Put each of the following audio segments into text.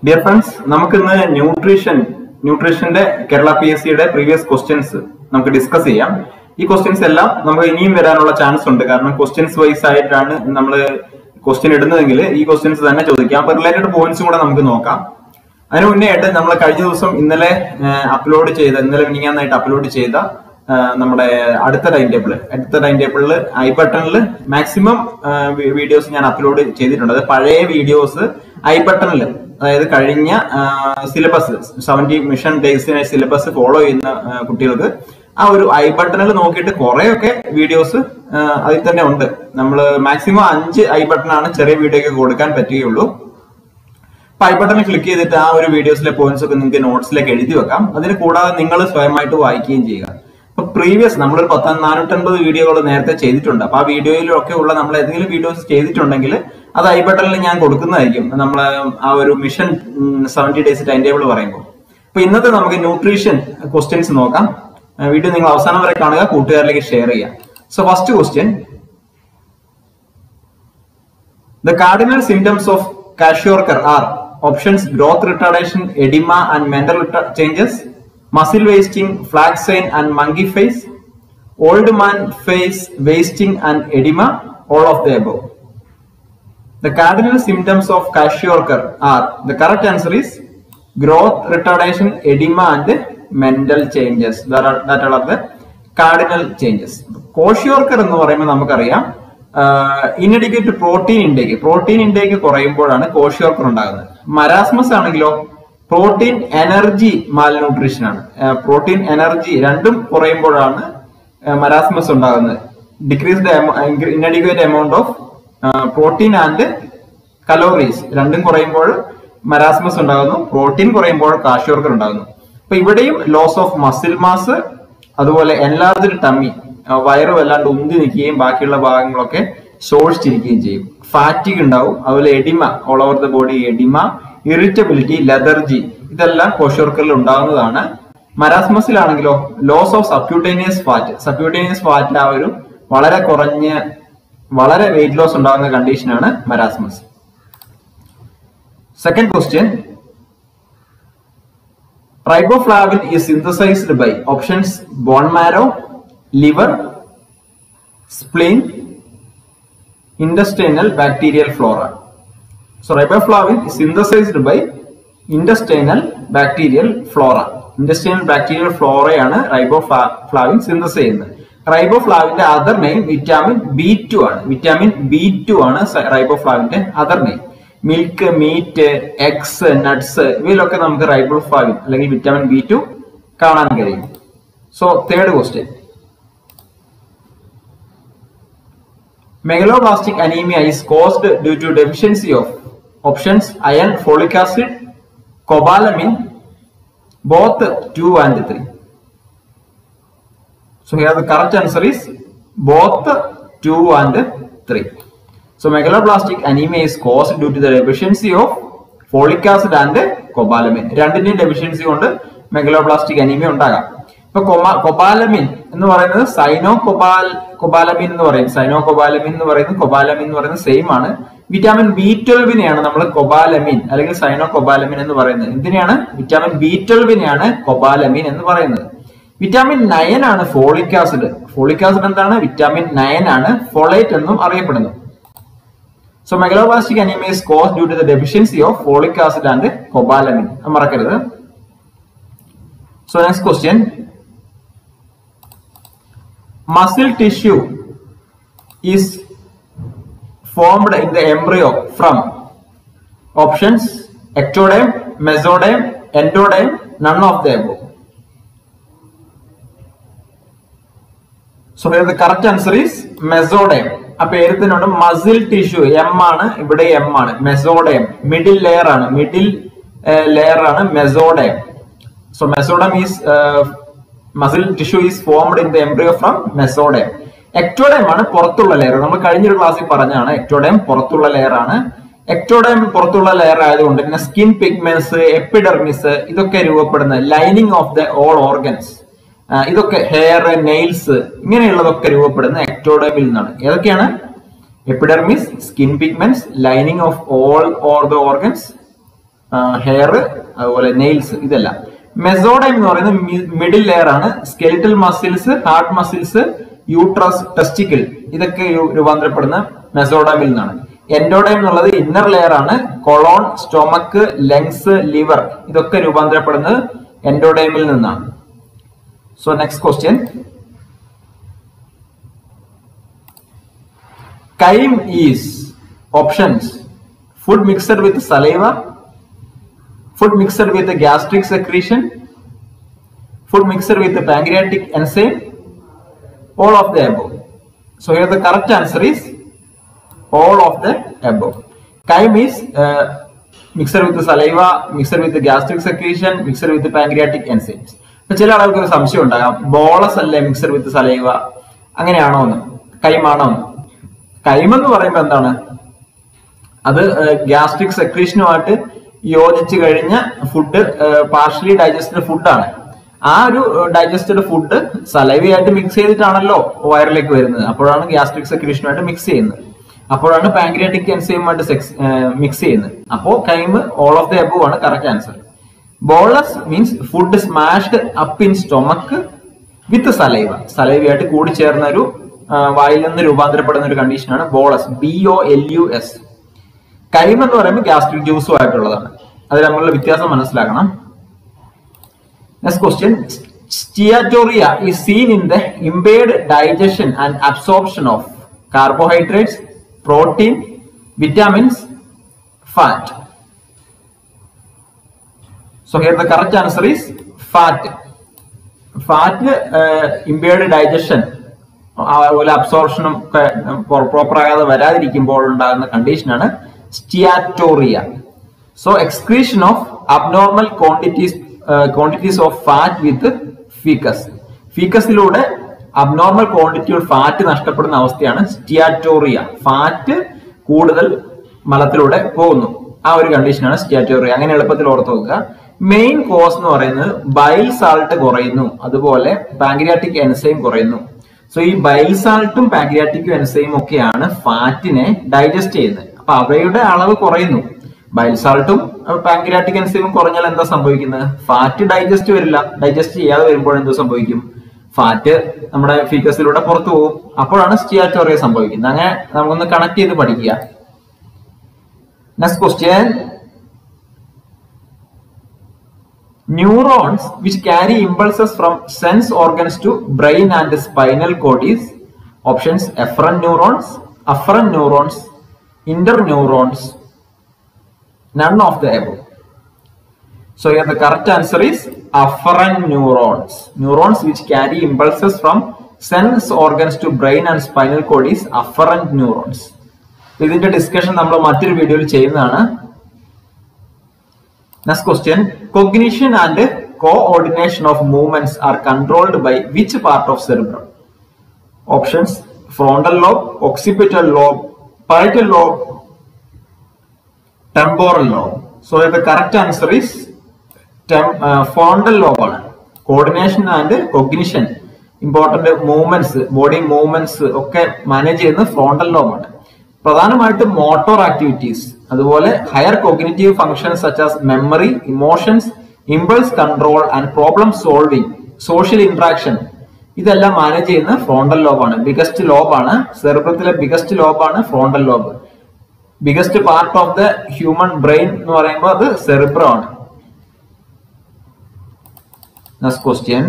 Dear friends, നമുക്ക് ഇന്ന് ന്യൂട്രീഷന്റെ Kerala PSC യുടെ പ്രീവിയസ് ക്വസ്റ്റ്യൻസ് നമുക്ക് ഡിസ്കസ് ചെയ്യാം. ഈ ക്വസ്റ്റ്യൻസ് എല്ലാം നമുക്ക് ഇനിയും വരാനുള്ള ചാൻസ് ഉണ്ട്. കാരണം ക്വസ്റ്റ്യൻസ് വൈസ് ആയിട്ടാണ് നമ്മൾ ക്വസ്റ്റ്യൻ ഇടുന്നതെങ്കിൽ ഈ ക്വസ്റ്റ്യൻസ് തന്നെ ചോദിക്കാം. അപ്പൊ റിലേറ്റഡ് പോയിന്റ്സും കൂടെ നമുക്ക് നോക്കാം. അതിന് മുന്നേ ആയിട്ട് നമ്മൾ കഴിഞ്ഞ ദിവസം ഇന്നലെ മിനിങ്ങാന്നായിട്ട് അപ്ലോഡ് ചെയ്ത നമ്മുടെ അടുത്ത ടൈം ടേബിളിൽ ഐ ബട്ടണിൽ മാക്സിമം വീഡിയോസ് ഞാൻ അപ്ലോഡ് ചെയ്തിട്ടുണ്ട്. അത് പഴയ വീഡിയോസ് ഐ ബട്ടണിൽ, അതായത് കഴിഞ്ഞ സിലബസ് 70 മിഷൻ ഡേയ്സിനെ സിലബസ് ഫോളോ ചെയ്യുന്ന കുട്ടികൾക്ക് ആ ഒരു ഐ ബട്ടണിൽ നോക്കിയിട്ട് കുറെയൊക്കെ വീഡിയോസ് അതിൽ തന്നെ ഉണ്ട്. നമ്മൾ മാക്സിമം 5 ഐ ബട്ടണാണ് ചെറിയ വീഡിയോക്ക് കൊടുക്കാൻ പറ്റുകയുള്ളൂ. അപ്പൊ ഐ ബട്ടണിൽ ക്ലിക്ക് ചെയ്തിട്ട് ആ ഒരു വീഡിയോസിലെ പോയിന്റ്സ് ഒക്കെ നിങ്ങൾക്ക് നോട്ട്സിലേക്ക് എഴുതി വെക്കാം. അതിന് കൂടാതെ നിങ്ങൾ സ്വയമായിട്ട് വായിക്കുകയും ചെയ്യുക. അപ്പൊ പ്രീവിയസ് നമ്മളൊരു 450 വീഡിയോകൾ നേരത്തെ ചെയ്തിട്ടുണ്ട്. അപ്പൊ ആ വീഡിയോയിലൊക്കെ ഉള്ള നമ്മൾ ഏതെങ്കിലും വീഡിയോസ് ചെയ്തിട്ടുണ്ടെങ്കിൽ അത് ഐ ബട്ടണിൽ ഞാൻ കൊടുക്കുന്നതായിരിക്കും. നമ്മൾ ആ ഒരു മിഷൻ 70 ഡേയ്സ് ടൈം ടേബിൾ പറയുമ്പോൾ. അപ്പൊ ഇന്നത്തെ നമുക്ക് ന്യൂട്രീഷൻ ക്വസ്റ്റ്യൻസ് നോക്കാം. വീഡിയോ നിങ്ങൾ അവസാനം വരെ കാണുക, കൂട്ടുകാരിലേക്ക് ഷെയർ ചെയ്യുക. So first question, the cardinal symptoms of kwashiorkor are options growth retardation, oedema and mental changes, muscle wasting, flaxine and monkey face, old man face wasting and edema, all of the above. The cardinal symptoms of kwashiorkor are, the correct answer is growth retardation, edema and mental changes. That are the cardinal changes. Kwashiorkor എന്ന് പറയുമ്പോൾ നമുക്കറിയാം inadequate protein intake കുറയുമ്പോഴാണ് kwashiorkor ഉണ്ടാകുന്നത്. Marasmus ആണെങ്കിലോ protein energy malnutrition ആണ്. Protein energy രണ്ടും കുറയുമ്പോഴാണ് marasmus ഉണ്ടാകുന്നത്. Decreased inadequate amount of protein and calories രണ്ടും കുറയുമ്പോൾ മരാസ്മസ് ഉണ്ടാകുന്നു. പ്രോട്ടീൻ കുറയുമ്പോൾ kwashiorkor ഉണ്ടാകുന്നു. അപ്പൊ ഇവിടെയും ലോസ് ഓഫ് മസിൽ മാസ്, അതുപോലെ എൻലാർജ്ഡ് ടമ്മി, വയറ് വല്ലാണ്ട് ഉന്തി നിൽക്കുകയും ബാക്കിയുള്ള ഭാഗങ്ങളൊക്കെ ശോഷിച്ചിരിക്കുകയും ചെയ്യും. ഫാറ്റിക് ഉണ്ടാവും. അതുപോലെ oedema, all over the body oedema, irritability, lethargy, ഇതെല്ലാം kwashiorkorൽ ഉണ്ടാകുന്നതാണ്. മരാസ്മസിലാണെങ്കിലോ ലോസ് ഓഫ് സബ്ക്യൂട്ടേനിയസ് ഫാറ്റ് ആ ഒരു വളരെ കുറഞ്ഞ വളരെ വെയിറ്റ് ലോസ് ഉണ്ടാകുന്ന കണ്ടീഷനാണ് marasmus. Second question, riboflavin is synthesised by options bone marrow, liver, spleen, intestinal bacterial flora. So riboflavin is synthesized by intestinal bacterial flora. Intestinal bacterial flora ആണ് riboflavin synthesise ചെയ്യുന്നത്. റൈബോഫ്ലാവിന്റെ other name vitamin B2 ആണ്. Vitamin B2 ആണ് റൈബോഫ്ലാവിന്റെ other name. Milk, meat, eggs, nuts ഇവയിലൊക്കെ നമുക്ക് riboflavin അല്ലെങ്കിൽ vitamin B2 കാണാൻ കഴിയും. So third question, megaloblastic anemia is caused due to deficiency of options iron, folic acid, cobalamin, both 2 and 3. So here the correct answer is both 2 and 3. So megaloblastic anemia is caused due to the deficiency of folic acid and cobalamin. രണ്ടിന്റെയും deficiency കൊണ്ട് megaloblastic anaemia ഉണ്ടാകാം. ഇപ്പൊ cobalamin എന്ന് പറയുന്നത് cobalamin എന്ന് പറയുന്നത് same ആണ്. Vitamin B12 നമ്മൾ കൊബാലമിൻ അല്ലെങ്കിൽ സൈനോകൊബാലമിൻ എന്ന് പറയുന്നത്. എന്തിനാണ്? വിറ്റാമിൻ B12 കൊബാലമിൻ എന്ന് പറയുന്നത്. വിറ്റാമിൻ 9 ആണ് ഫോളിക് ആസിഡ്. ഫോളിക് ആസിഡ് എന്താണ്? വിറ്റാമിൻ 9 ആണ്. ഫോളേറ്റ് എന്നും അറിയപ്പെടുന്നു. So megaloblastic anaemia is caused due to the deficiency of folic acid and cobalamin. മറക്കരുത്. So next question, muscle tissue is formed in the embryo from options ectoderm, mesoderm, endoderm, none of the above. So here the correct answer is mesoderm. ആ പേരിനോട് muscle tissue M ആണ്, ഇവിടെ M ആണ്. മെസോഡേം middle layer ആണ്. മെസോഡേം. So mesoderm is muscle tissue is formed in the embryo from mesoderm. Ectoderm ആണ് പുറത്തുള്ള layer. നമ്മൾ കഴിഞ്ഞൊരു ക്ലാസ്സിൽ പറഞ്ഞാണ് ectoderm പുറത്തുള്ള ലെയർ ആണ്. ectoderm പുറത്തുള്ള ലെയർ ആയതുകൊണ്ട് തന്നെ സ്കിൻ പിഗ്മെന്റ്സ്, എപ്പിഡെർമിസ് ഇതൊക്കെ രൂപപ്പെടുന്നത് lining of the all organs, ഇതൊക്കെ ഹെയർ, നെയിൽസ് ഇങ്ങനെയുള്ളതൊക്കെ രൂപപ്പെടുന്ന ectodermൽ നിന്നാണ്. ഏതൊക്കെയാണ്? Epidermis, skin pigments, lining of all or the organs, hair, അതുപോലെ നെയിൽസ്, ഇതെല്ലാം. മെസോഡൈം എന്ന് പറയുന്നത് മിഡിൽ ലെയർ ആണ്. Skeletal muscles, heart muscles, uterus, testicle ഇതൊക്കെ രൂപാന്തരപ്പെടുന്ന മെസോഡൈമിൽ നിന്നാണ്. എൻഡോഡൈം എന്നുള്ളത് ഇന്നർ ലെയർ ആണ്. കൊളോൺ, സ്റ്റൊമക്ക്, ലങ്സ്, ലിവർ ഇതൊക്കെ രൂപാന്തരപ്പെടുന്നത് എൻഡോഡൈമിൽ നിന്നാണ്. So next question. Chyme is options food mixed with saliva, food mixed with gastric secretion, food mixed with pancreatic enzyme, all of the above. So here the correct answer is all of the above. Chyme is mixed with saliva, mixed with gastric secretion, mixed with pancreatic enzymes. ചില ആളുകൾക്ക് ഒരു സംശയം ഉണ്ടാകാം, bolus അല്ലേ mixed വിത്ത് saliva, അങ്ങനെയാണോ എന്ന്, കൈമാണോ എന്ന്. കൈമെന്ന് പറയുമ്പോൾ എന്താണ്, അത് ഗ്യാസ്ട്രിക് സെക്രീഷനുമായിട്ട് യോജിച്ച് കഴിഞ്ഞ ഫുഡ്, പാർഷ്യലി ഡൈജസ്റ്റഡ് ഫുഡാണ്. ആ ഒരു ഡൈജസ്റ്റഡ് ഫുഡ് സലൈവയായിട്ട് മിക്സ് ചെയ്തിട്ടാണല്ലോ വയറിലേക്ക് വരുന്നത്. അപ്പോഴാണ് ഗ്യാസ്ട്രിക് സെക്രീഷനുമായിട്ട് മിക്സ് ചെയ്യുന്നത്. അപ്പോഴാണ് പാൻക്രിയാറ്റിക് എൻസൈമുമായിട്ട് മിക്സ് ചെയ്യുന്നത്. അപ്പോൾ chyme all of the above ആണ് correct answer. Bolus means food smashed up in stomach with saliva. സലൈവയായിട്ട് കൂടി ചേർന്ന ഒരു വായിൽ നിന്ന് രൂപാന്തരപ്പെടുന്ന ഒരു കണ്ടീഷനാണ് ബോളസ്, BOLUS. കൈമ എന്ന് പറയുമ്പോൾ ഗ്യാസ്ട്രിക് ജ്യൂസും ആയിട്ടുള്ളതാണ്. അത് തമ്മിലുള്ള വ്യത്യാസം മനസ്സിലാക്കണം. Next question. Steatorrhoea is seen in the impaired digestion and absorption of carbohydrates, protein, vitamins, fat. So here the correct answer is fat. Fat impaired digestion, അതുപോലെ അബ്സോർപ്ഷനും പ്രോപ്പർ ആകാതെ വരാതിരിക്കുമ്പോൾ ഉണ്ടാകുന്ന കണ്ടീഷനാണ് steatorrhoea. So excretion of abnormal quantities of fat with faeces. ഫീക്കസിലൂടെ abnormal quantity of fat നഷ്ടപ്പെടുന്ന അവസ്ഥയാണ് സ്റ്റിയാറ്റോറിയ. Fat കൂടുതൽ മലത്തിലൂടെ പോകുന്നു, ആ ഒരു കണ്ടീഷനാണ് സ്റ്റിയാറ്റോറിയ. അങ്ങനെ എളുപ്പത്തിൽ ഓർത്ത് നോക്കുക. മെയിൻ കോസ് എന്ന് പറയുന്നത് ബൈൽ സാൾട്ട് കുറയുന്നു, അതുപോലെ പാൻക്രിയാറ്റിക് എൻസൈം കുറയുന്നു. സോ ഈ ബൈൽ സാൾട്ടും പാൻക്രിയാറ്റിക് എൻസൈമും ഒക്കെയാണ് ഫാറ്റിനെ ഡൈജസ്റ്റ് ചെയ്യുന്നത്. അപ്പൊ അവയുടെ അളവ് കുറയുന്നു. ബൈൽ സാൾട്ടും പാൻക്രിയാറ്റിക് എൻസൈമും കുറഞ്ഞാൽ എന്താ സംഭവിക്കുന്നത്? ഫാറ്റ് ഡൈജസ്റ്റ് വരില്ല. ഡൈജസ്റ്റ് ചെയ്യാതെ വരുമ്പോൾ എന്തോ സംഭവിക്കും? ഫാറ്റ് നമ്മുടെ ഫീക്കസിലൂടെ പുറത്തു പോകും. അപ്പോഴാണ് സ്റ്റിയാറ്റോറിയ സംഭവിക്കുന്നത്. അങ്ങനെ നമുക്കൊന്ന് കണക്ട് ചെയ്ത് പഠിക്കുക. Next question. Neurons which carry impulses from sense organs to brain and spinal cord is options: efferent neurons, afferent neurons, interneurons, none of the above. So here the correct answer is afferent neurons. Neurons which carry impulses from sense organs to brain and spinal cord is afferent neurons. ഇതിന്റെ discussion നമ്മൾ മറ്റൊരു വീഡിയോയിൽ ചെയ്യുന്നതാണ്. Next question. Cognition and coordination of movements are controlled by which part of cerebrum? Options: frontal lobe, occipital lobe, parietal lobe, temporal lobe. So the correct answer is frontal lobe. Coordination and cognition, important movements, body movements ഒക്കെ manage ചെയ്യുന്നത് frontal ലോബാണ്. പ്രധാനമായിട്ടും motor activities, അതുപോലെ higher cognitive functions such as memory, emotions, impulse control and problem solving, social interaction, ഇതെല്ലാം manage ചെയ്യുന്ന frontal ലോബാണ്. Biggest ലോബാണ്, സെറിബ്രത്തിലെ ബിഗസ്റ്റ് ലോബാണ് frontal lobe. Biggest part of the human brain എന്ന് പറയുമ്പോൾ അത് സെറിബ്രം ആണ്. Next question.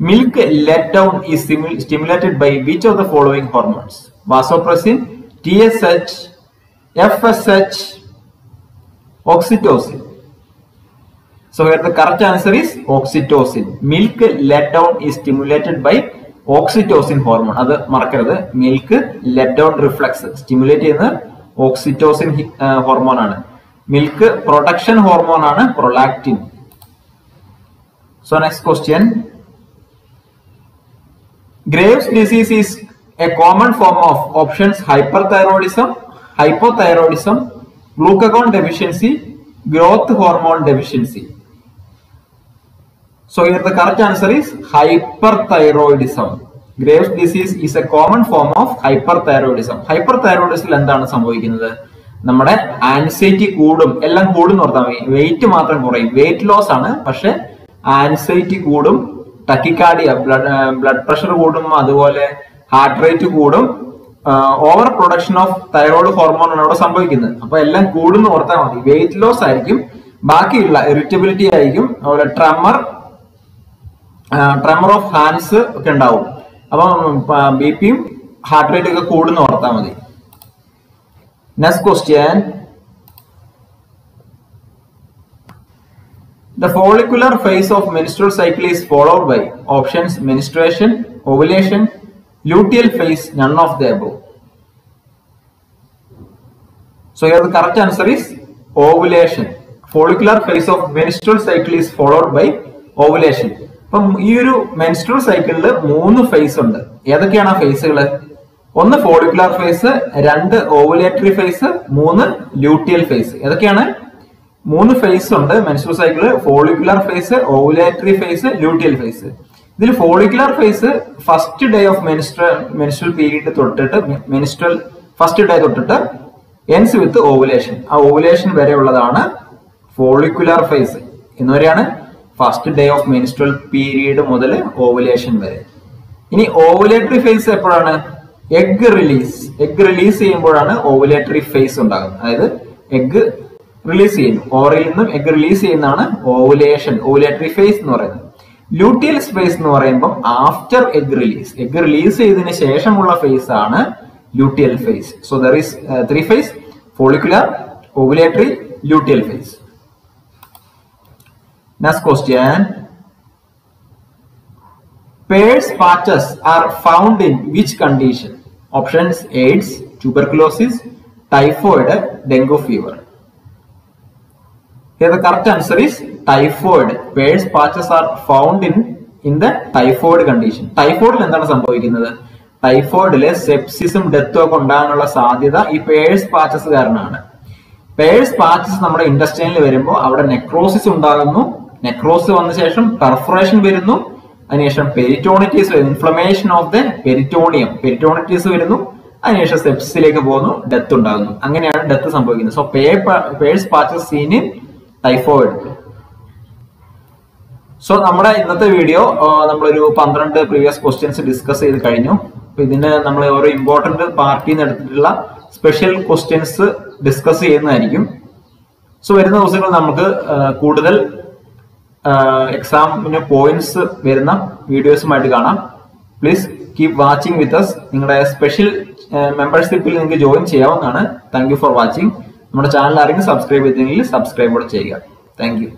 Milk letdown is stimulated by which of the following hormones? Vasopressin, TSH, FSH, oxytocin. So here the correct answer is oxytocin. Milk letdown is stimulated by oxytocin hormone. അത് മറക്കരുത്. Milk letdown reflux stimulate ചെയ്യുന്ന oxytocin hormone ആണ്. Milk production hormone ആണ് prolactin. So next question. Graves' disease is a common form of options: hyperthyroidism, hypothyroidism, glucagon deficiency, growth hormone deficiency. So here the correct answer is hyperthyroidism. Graves disease is a common form of hyperthyroidism. ഹൈപ്പർ തൈറോയിഡിസിൽ എന്താണ് സംഭവിക്കുന്നത്? നമ്മുടെ anxiety കൂടും, എല്ലാം കൂടും ഓർത്താൽ മതി. വെയിറ്റ് മാത്രം കുറയും, വെയിറ്റ് ലോസ് ആണ്, പക്ഷെ ആൻസൈറ്റി കൂടും, ടക്കിക്കാർഡിയ ബ്ലഡ് പ്രഷർ കൂടും, അതുപോലെ ഹാർട്ട് റേറ്റ് കൂടും, over production of thyroid hormone ആണ് അവിടെ സംഭവിക്കുന്നത്. അപ്പൊ എല്ലാം കൂടുന്നു ഓർത്താൽ മതി. വെയിറ്റ് ലോസ് ആയിരിക്കും, ബാക്കിയുള്ള ഇറിറ്റബിലിറ്റി ആയിരിക്കും, അതുപോലെ ട്രെമർ ഓഫ് ഹാൻഡ്സ് ഒക്കെ ഉണ്ടാവും. അപ്പം ബി പിയും ഹാർട്ട് റേറ്റ് ഒക്കെ കൂടുന്നു ഓർത്താൽ മതി. Next question, the follicular phase of menstrual cycle is followed by options menstruation, ovulation, luteal phase, none of the above. So here the correct answer is ovulation. Follicular phase of menstrual cycle is followed by ovulation. അപ്പം ഈ ഒരു menstrual സൈക്കിളിൽ 3 phase ഉണ്ട്. ഏതൊക്കെയാണ് ആ ഫേസുകൾ? 1 follicular phase, 2 ovulatory phase, 3 luteal phase. ഏതൊക്കെയാണ്? 3 phase ഉണ്ട് menstrual cycle: follicular phase, ovulatory phase, luteal phase. ഇതിൽ follicular phase first day of menstrual period തൊട്ടിട്ട് ഫസ്റ്റ് ഡേ തൊട്ടിട്ട് എൻസ് വിത്ത് ഓവുലേഷൻ. ആ ഓവുലേഷൻ വരെ ഉള്ളതാണ് ഫോളിക്കുലർ ഫേസ് എന്ന് പറയാണ്. First day of menstrual period മുതൽ ഓവുലേഷൻ വരെ. ഇനി ഓവുലേറ്ററി ഫേസ് എപ്പോഴാണ്? എഗ് റിലീസ് ചെയ്യുമ്പോഴാണ് ഓവുലേറ്ററി ഫേസ് ഉണ്ടാകുന്നത്. അതായത് എഗ് റിലീസ് ചെയ്യുന്നു, ഓവറിൽ നിന്നും എഗ് റിലീസ് ചെയ്യുന്നതാണ് ഓവുലേറ്ററി ഫേസ് എന്ന് പറയുന്നത്. ലൂട്ടിയൽ ഫേസ് എന്ന് പറയുമ്പോൾ ആഫ്റ്റർ എഗ് റിലീസ് ചെയ്തതിനു ശേഷമുള്ള ഫേസ് ആണ് luteal phase. So there is 3 phase: follicular, ovulatory, luteal phase. Next question, Peyer's patches are found in which condition? Options: AIDS, tuberculosis, typhoid, dengue fever. Here the correct answer is typhoid. Peyer's patches are found in the typhoid condition. Typhoid എന്താണ് സംഭവിക്കുന്നത്? ടൈഫോയിഡിലെ സെപ്സിസും ഡെത്തും ഒക്കെ ഉണ്ടാകാനുള്ള സാധ്യത ഈ purse patches കാരണമാണ്. Purse patches നമ്മുടെ ഇൻഡസ്ട്രിയിൽ വരുമ്പോൾ അവിടെ നെക്രോസിസ് ഉണ്ടാകുന്നു. നെക്രോസ് വന്ന ശേഷം പെർഫറേഷൻ വരുന്നു. അതിനുശേഷം പെരിറ്റോണിറ്റീസ്, ഇൻഫ്ലമേഷൻ ഓഫ് ദ പെരിറ്റോണിറ്റീസ് വരുന്നു. അതിനുശേഷം സെപ്സിസിലേക്ക് പോകുന്നു, ഡെത്ത് ഉണ്ടാകുന്നു. അങ്ങനെയാണ് ഡെത്ത് സംഭവിക്കുന്നത്. So purse patches scene in typhoid. So നമ്മുടെ ഇന്നത്തെ വീഡിയോ നമ്മളൊരു 12 പ്രീവിയസ് ക്വസ്റ്റ്യൻസ് ഡിസ്കസ് ചെയ്ത് കഴിഞ്ഞു. അപ്പൊ ഇതിന് നമ്മൾ ഓരോ ഇമ്പോർട്ടന്റ് പാർട്ടിൽ നിന്ന് എടുത്തിട്ടുള്ള സ്പെഷ്യൽ ക്വസ്റ്റ്യൻസ് ഡിസ്കസ് ചെയ്യുന്നതായിരിക്കും. സോ വരുന്ന ദിവസങ്ങളിൽ നമുക്ക് കൂടുതൽ എക്സാമിന് പോയിന്റ്സ് വരുന്ന വീഡിയോസുമായിട്ട് കാണാം. Please keep watching with us. നിങ്ങളുടെ സ്പെഷ്യൽ മെമ്പർഷിപ്പിൽ നിങ്ങൾക്ക് ജോയിൻ ചെയ്യാവുന്നതാണ്. Thank you for watching. നമ്മുടെ ചാനൽ ആരെങ്കിലും സബ്സ്ക്രൈബ് ചെയ്തില്ലെങ്കിൽ സബ്സ്ക്രൈബ് കൂടെ ചെയ്യുക. Thank U.